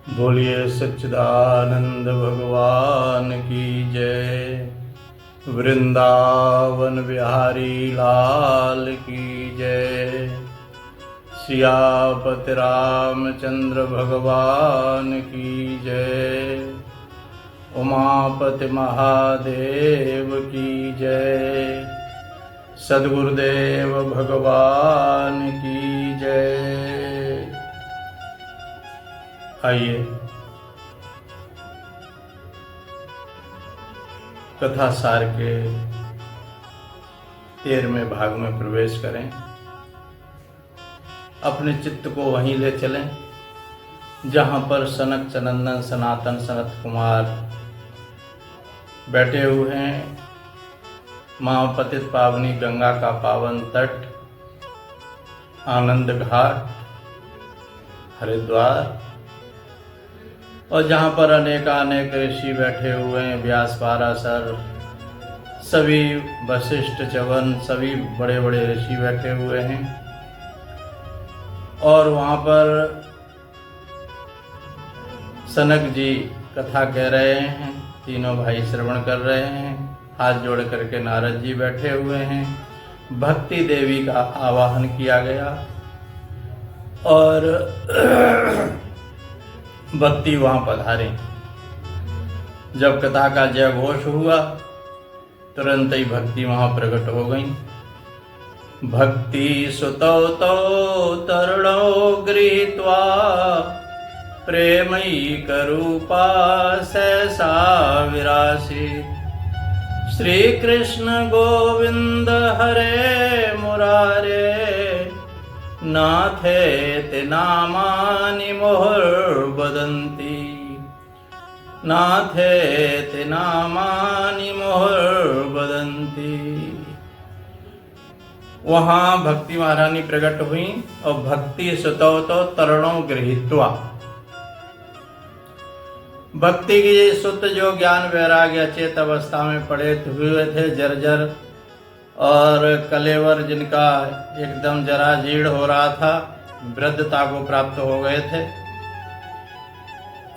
बोलिए सच्चिदानंद भगवान की जय। वृंदावन बिहारी लाल की जय। सियापति रामचंद्र भगवान की जय। उमापति महादेव की जय। सद्गुरुदेव भगवान की जय। आइए कथा सार के 13वें भाग में प्रवेश करें। अपने चित्त को वहीं ले चलें जहां पर सनक सनंदन सनातन सनत कुमार बैठे हुए हैं। महापतित पावनी गंगा का पावन तट, आनंद घाट, हरिद्वार, और जहाँ पर अनेकानेक ऋषि बैठे हुए हैं। व्यास पाराशर, सभी वशिष्ठ च्यवन, सभी बड़े बड़े ऋषि बैठे हुए हैं। और वहाँ पर सनक जी कथा कह रहे हैं, तीनों भाई श्रवण कर रहे हैं। हाथ जोड़ करके नारद जी बैठे हुए हैं। भक्ति देवी का आवाहन किया गया और भक्ति वहां पधारे। जब कथा का जय घोष हुआ, तुरंत ही भक्ति वहां प्रकट हो गई। भक्ति सुतो तो तरुणो गृहीत्वा प्रेमयी करूपा सहसा विरासीत्। श्री कृष्ण गोविंद हरे मुरारे नाथेति नामानि मुहुर्वदन्ति। नाथेति नामानि मुहुर्वदन्ति। वहाँ भक्ति महारानी प्रकट हुई और भक्ति सुतो तो तरुणों गृहीत्वा, भक्ति की सुत जो ज्ञान वैराग्य अचेत अवस्था में पड़े हुए थे, जर्जर और कलेवर जिनका एकदम जरा जीर्ण हो रहा था, वृद्धता को प्राप्त हो गए थे।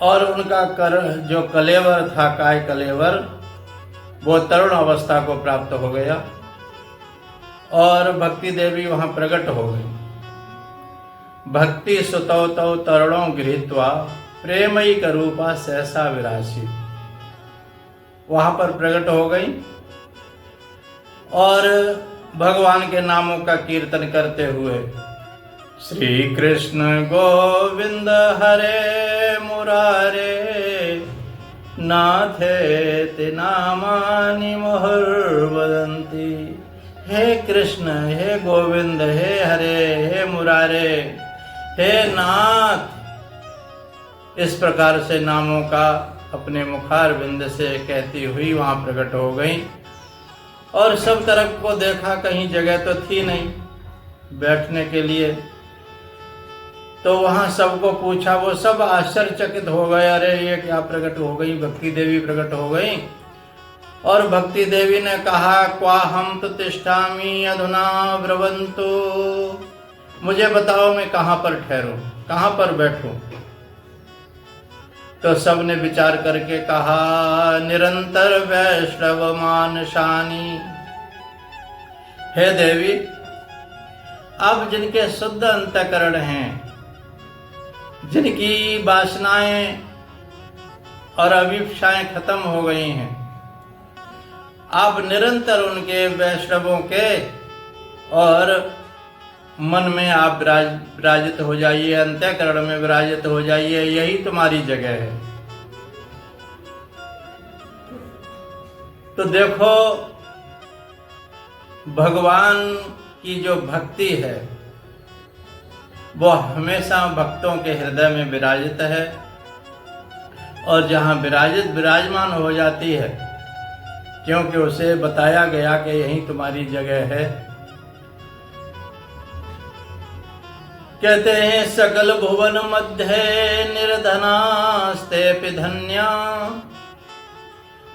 और उनका जो कलेवर था, काय कलेवर, वो तरुण अवस्था को प्राप्त हो गया और भक्ति देवी वहां प्रकट हो गई। भक्ति सुतो तो तरुणों गृहीत्वा प्रेमयी करूपा सहसा विरासी, वहां पर प्रकट हो गई और भगवान के नामों का कीर्तन करते हुए श्री कृष्ण गोविंद हरे मुरारे नाथेति नामानि मुहुर्वदन्ति। हे कृष्ण, हे गोविंद, हे हरे, हे मुरारे, हे नाथ, इस प्रकार से नामों का अपने मुखार बिंद से कहती हुई वहां प्रकट हो गई। और सब तरफ को देखा, कहीं जगह तो थी नहीं बैठने के लिए। तो वहां सबको पूछा, वो सब आश्चर्यचकित हो गए, अरे ये क्या प्रकट हो गई, भक्ति देवी प्रकट हो गई। और भक्ति देवी ने कहा, क्वा हम तो तिष्ठामि अधुना ब्रवन्तु, मुझे बताओ मैं कहाँ पर ठहरूं, कहाँ पर बैठूं। तो सबने विचार करके कहा, निरंतर वैष्णव मानसानी। हे देवी, अब जिनके शुद्ध अंतःकरण हैं, जिनकी वासनाएं और अभिप्साएं खत्म हो गई हैं, आप निरंतर उनके वैष्णवों के और मन में आप विराजित हो जाइए, अंतःकरण में विराजित हो जाइए, यही तुम्हारी जगह है। तो देखो, भगवान की जो भक्ति है वो हमेशा भक्तों के हृदय में विराजित है। और जहाँ विराजमान हो जाती है, क्योंकि उसे बताया गया कि यही तुम्हारी जगह है। कहते हैं, सकल भुवन मध्य निर्धनास्ते धन्या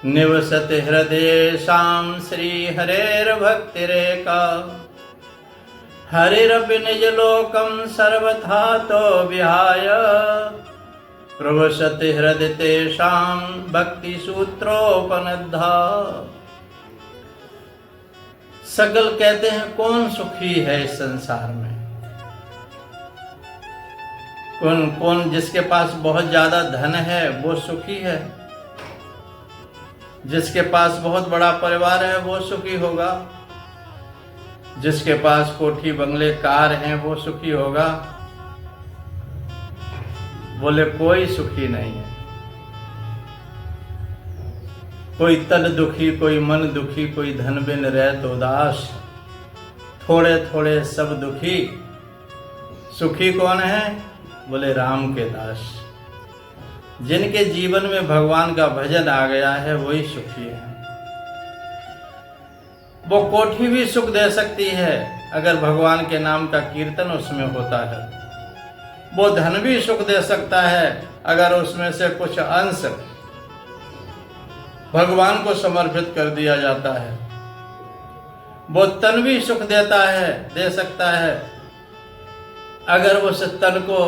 निवसति हृदय शाम श्री हरेर भक्तिरेका। हरिरपि निज लोकम सर्वथा तो विहाय प्रवसति हृदय तेषां भक्ति सूत्रोपनद्धा। सगल कहते हैं कौन सुखी है इस संसार में? कौन जिसके पास बहुत ज्यादा धन है वो सुखी है, जिसके पास बहुत बड़ा परिवार है वो सुखी होगा, जिसके पास कोठी बंगले कार हैं वो सुखी होगा? बोले कोई सुखी नहीं है। कोई तन दुखी, कोई मन दुखी, कोई धन बिन रहत उदास, थोड़े थोड़े सब दुखी। सुखी कौन है? बोले राम के दास। जिनके जीवन में भगवान का भजन आ गया है वही सुखी है। वो कोठी भी सुख दे सकती है अगर भगवान के नाम का कीर्तन उसमें होता है। वो धन भी सुख दे सकता है अगर उसमें से कुछ अंश भगवान को समर्पित कर दिया जाता है। वो तन भी सुख दे सकता है अगर उस तन को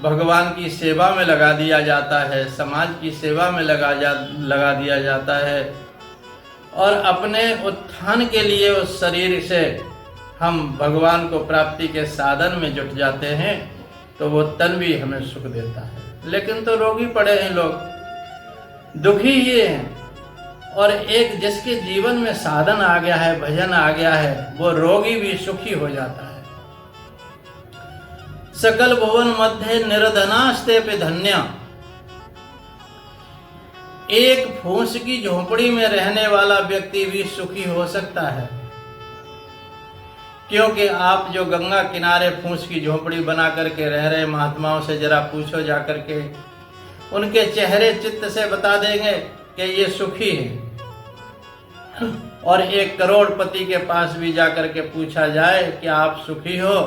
भगवान की सेवा में लगा दिया जाता है, समाज की सेवा में लगा दिया जाता है, और अपने उत्थान के लिए उस शरीर से हम भगवान को प्राप्ति के साधन में जुट जाते हैं, तो वो तन भी हमें सुख देता है। लेकिन तो रोगी पड़े हैं लोग, दुखी ही हैं। और एक जिसके जीवन में साधन आ गया है, भजन आ गया है, वो रोगी भी सुखी हो जाता है। सकल भुवन मध्य निर्धनास्ते पे धन्य। एक फूस की झोपड़ी में रहने वाला व्यक्ति भी सुखी हो सकता है, क्योंकि आप जो गंगा किनारे फूस की झोपड़ी बना करके रह रहे महात्माओं से जरा पूछो जाकर के, उनके चेहरे चित्त से बता देंगे कि ये सुखी है। और एक करोड़पति के पास भी जाकर के पूछा जाए कि आप सुखी हो,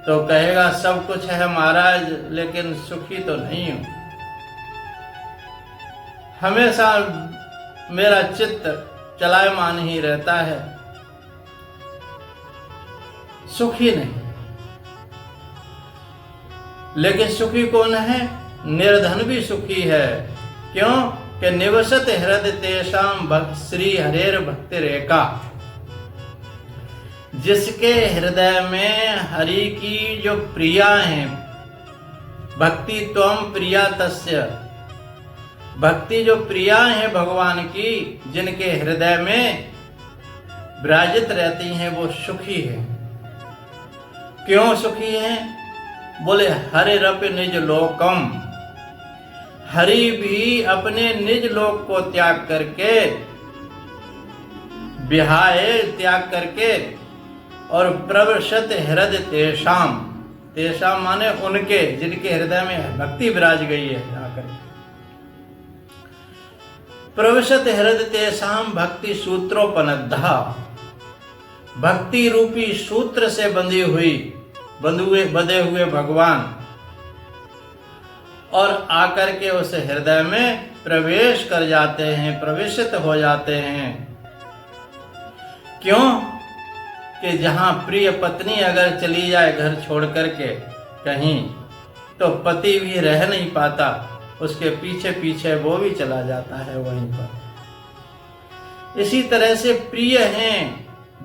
तो कहेगा सब कुछ है महाराज, लेकिन सुखी तो नहीं हूं। हमेशा मेरा चित्त चलायमान ही रहता है, सुखी नहीं। लेकिन सुखी कौन है? निर्धन भी सुखी है। क्यों? कि निवसत हृदय तेषाम श्री हरेर भक्ति रेखा। जिसके हृदय में हरि की जो प्रिया है, भक्ति त्वम प्रिया तस्य, भक्ति जो प्रिया है भगवान की, जिनके हृदय में विराजित रहती हैं, वो सुखी है। क्यों सुखी है? बोले हरिरपि निज लोकम। हरि भी अपने निज लोक को त्याग करके, विहाय त्याग करके, और प्रवशत हृदय तेषाम, तेषाम माने उनके, जिनके हृदय में भक्ति विराज गई है, आकर प्रवशत हृदय तेषाम भक्ति सूत्रोपनद्धा। भक्ति रूपी सूत्र से बंधे हुए भगवान और आकर के उस हृदय में प्रवेश कर जाते हैं, प्रवेशित हो जाते हैं। क्यों? कि जहां प्रिय पत्नी अगर चली जाए घर छोड़ करके कहीं, तो पति भी रह नहीं पाता, उसके पीछे पीछे वो भी चला जाता है वहीं पर। इसी तरह से प्रिय हैं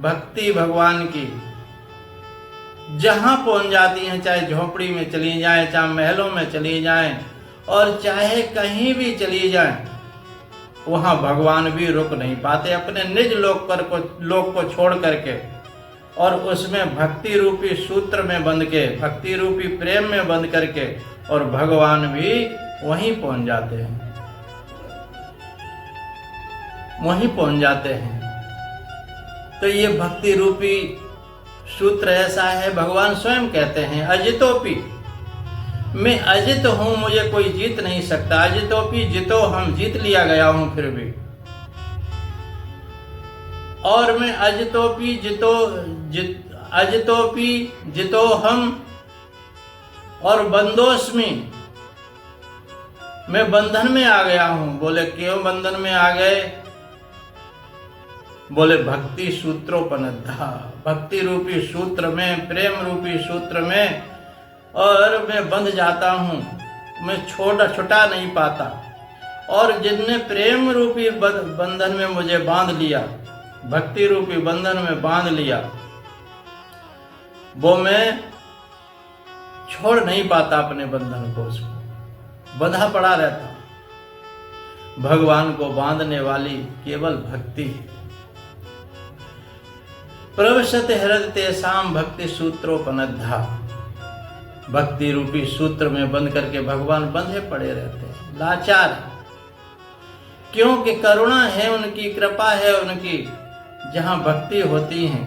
भक्ति भगवान की, जहां पहुंच जाती हैं, चाहे झोपड़ी में चली जाएं, चाहे महलों में चली जाएं, और चाहे कहीं भी चली जाएं, वहां भगवान भी रुक नहीं पाते अपने निज लोक को छोड़ करके, और उसमें भक्ति रूपी सूत्र में बंध के, भक्ति रूपी प्रेम में बंध करके, और भगवान भी वहीं पहुंच जाते हैं, वहीं पहुंच जाते हैं। तो ये भक्ति रूपी सूत्र ऐसा है, भगवान स्वयं कहते हैं अजितोपि, मैं अजित हूं, मुझे कोई जीत नहीं सकता। अजितोपि जितो हम, जीत लिया गया हूं फिर भी। और मैं अजितोपि जितो हम, और बंधोस्मि, मैं बंधन में आ गया हूं। बोले क्यों बंधन में आ गए? बोले भक्ति सूत्रोपनद्धा, भक्ति रूपी सूत्र में, प्रेम रूपी सूत्र में, और मैं बंध जाता हूं। मैं छुटा नहीं पाता, और जिनने प्रेम रूपी बंधन में मुझे बांध लिया, भक्ति रूपी बंधन में बांध लिया, वो मैं छोड़ नहीं पाता अपने बंधन को, उसको बंधा पड़ा रहता। भगवान को बांधने वाली केवल भक्ति है। प्रविशति हृदय तेषाम भक्ति सूत्रोपनद्धा। भक्ति रूपी सूत्र में बंध करके भगवान बंधे पड़े रहते हैं, लाचार है। क्योंकि करुणा है उनकी, कृपा है उनकी। जहां भक्ति होती है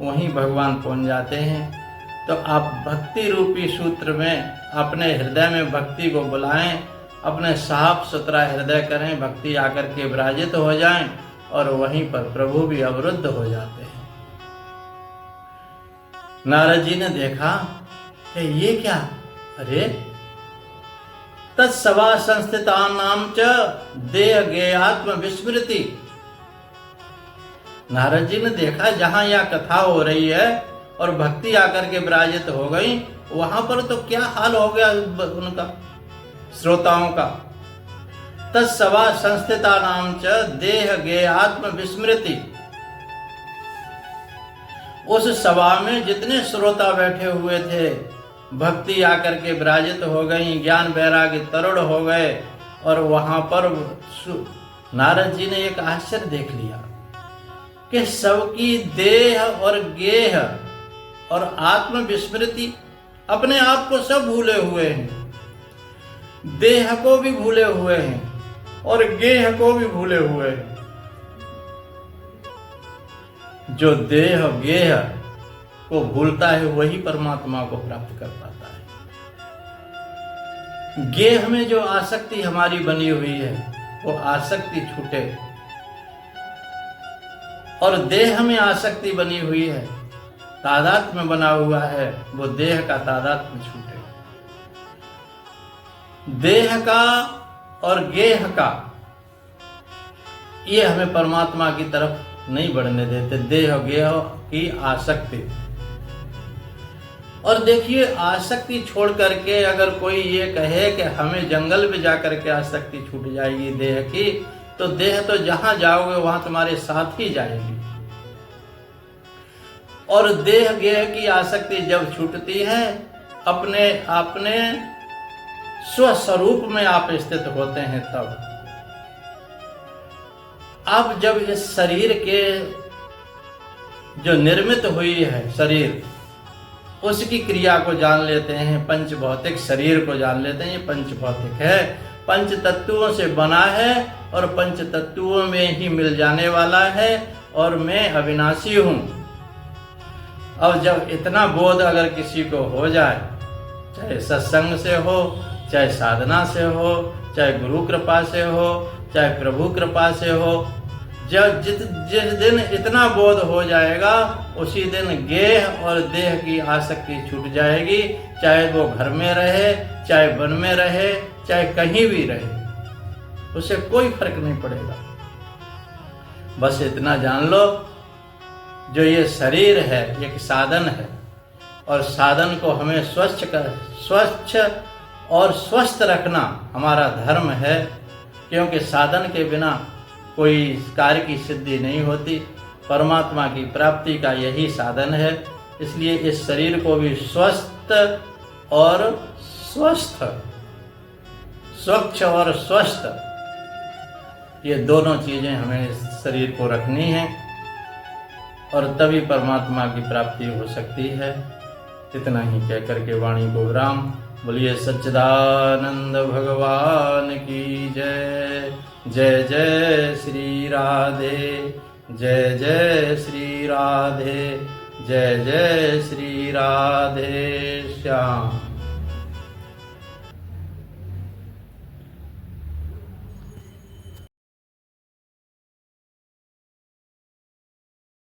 वहीं भगवान पहुंच जाते हैं। तो आप भक्ति रूपी सूत्र में अपने हृदय में भक्ति को बुलाएं, अपने साफ सुथरा हृदय करें, भक्ति आकर के विराजित हो जाएं, और वहीं पर प्रभु भी अवरुद्ध हो जाते हैं। नारद जी ने देखा कि ये क्या, अरे तत्सवा संस्थितानां च देह गेयात्म विस्मृति। नारद जी ने देखा जहां यह कथा हो रही है और भक्ति आकर के विराजित हो गई, वहां पर तो क्या हाल हो गया उनका, श्रोताओं का। तत्सवा संस्थितानां च देह गेयात्म विस्मृति। उस सभा में जितने श्रोता बैठे हुए थे, भक्ति आकर के विराजित हो गई, ज्ञान वैराग्य तरुण हो गए, और वहां पर नारद जी ने एक आश्चर्य देख लिया कि सबकी देह और गेह और आत्म विस्मृति, अपने आप को सब भूले हुए हैं, देह को भी भूले हुए हैं और गेह को भी भूले हुए हैं। जो देह गेह को भूलता है वही परमात्मा को प्राप्त कर पाता है। गेह में जो आसक्ति हमारी बनी हुई है वो आसक्ति छूटे, और देह में आसक्ति बनी हुई है, तादात्म्य में बना हुआ है, वो देह का तादात्म्य छूटे। देह का और गेह का ये हमें परमात्मा की तरफ नहीं बढ़ने देते, देह गेह की आसक्ति। और देखिए, आसक्ति छोड़ करके अगर कोई ये कहे कि हमें जंगल में जाकर के आसक्ति छूट जाएगी देह की, तो देह तो जहां जाओगे वहां तुम्हारे साथ ही जाएगी। और देह गेह की आसक्ति जब छूटती है, अपने स्वस्वरूप में आप स्थित होते हैं, तब आप जब इस शरीर के जो निर्मित हुई है शरीर, उसकी क्रिया को जान लेते हैं, पंच भौतिक शरीर को जान लेते हैं, ये पंच भौतिक है, पंच तत्वों से बना है और पंच तत्वों में ही मिल जाने वाला है, और मैं अविनाशी हूं। अब जब इतना बोध अगर किसी को हो जाए, चाहे सत्संग से हो, चाहे साधना से हो, चाहे गुरु कृपा से हो, चाहे प्रभु कृपा से हो, जब जिस दिन इतना बोध हो जाएगा, उसी दिन गेह और देह की आसक्ति छूट जाएगी। चाहे वो घर में रहे, चाहे वन में रहे, चाहे कहीं भी रहे, उसे कोई फर्क नहीं पड़ेगा। बस इतना जान लो, जो ये शरीर है एक साधन है, और साधन को हमें स्वच्छ और स्वस्थ रखना हमारा धर्म है, क्योंकि साधन के बिना कोई कार्य की सिद्धि नहीं होती। परमात्मा की प्राप्ति का यही साधन है। इसलिए इस शरीर को भी स्वस्थ और स्वस्थ, स्वच्छ और स्वस्थ, ये दोनों चीजें हमें इस शरीर को रखनी है, और तभी परमात्मा की प्राप्ति हो सकती है। इतना ही कह करके वाणी को विराम। बोलिए सच्चिदानंद भगवान की जय। जय जय श्री राधे, जय जय श्री राधे, जय जय श्री राधे श्याम।